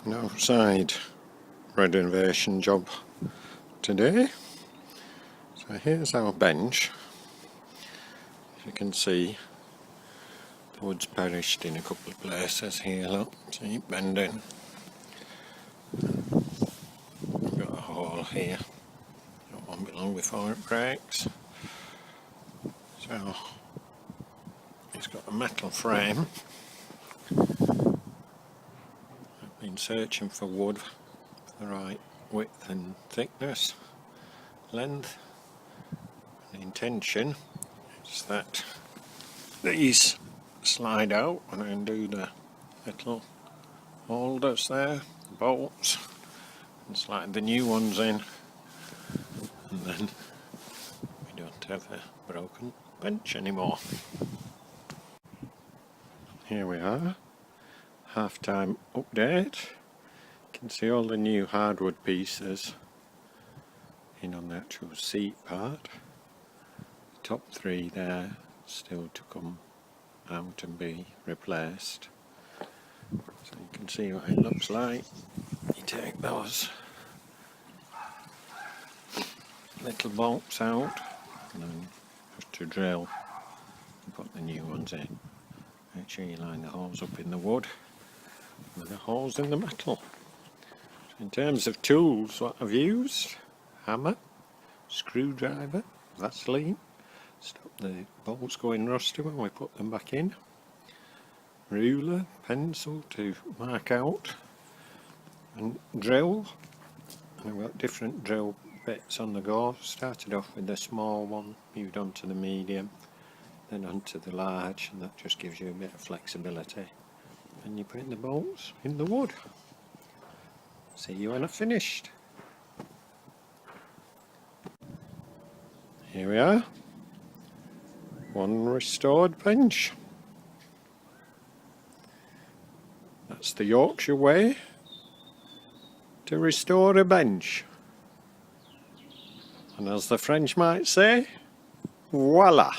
An outside renovation job today. So here's our bench. As you can see, the wood's perished in a couple of places here, look, see, bending. We've got a hole here, that won't be long before it breaks. So it's got a metal frame. I've been searching for wood for the right width and thickness, length. The intention is that these slide out and then do the little holders there, bolts, and slide the new ones in, and then we don't have a broken bench anymore. Here we are, half-time update. You can see all the new hardwood pieces in on the actual seat part. The top three there still to come out and be replaced. So you can see what it looks like. You take those little bolts out and then just to drill and put the new ones in. Make sure you line the holes up in the wood with the holes in the metal. So in terms of tools, what I've used: hammer, screwdriver, Vaseline, stop the bolts going rusty when we put them back in, ruler, pencil to mark out, and drill. And I've got different drill bits on the go. Started off with the small one, moved on to the medium, then onto the large, and that just gives you a bit of flexibility. And you put in the bolts in the wood. See you when I've finished. Here we are, one restored bench. That's the Yorkshire way to restore a bench. And as the French might say, voila!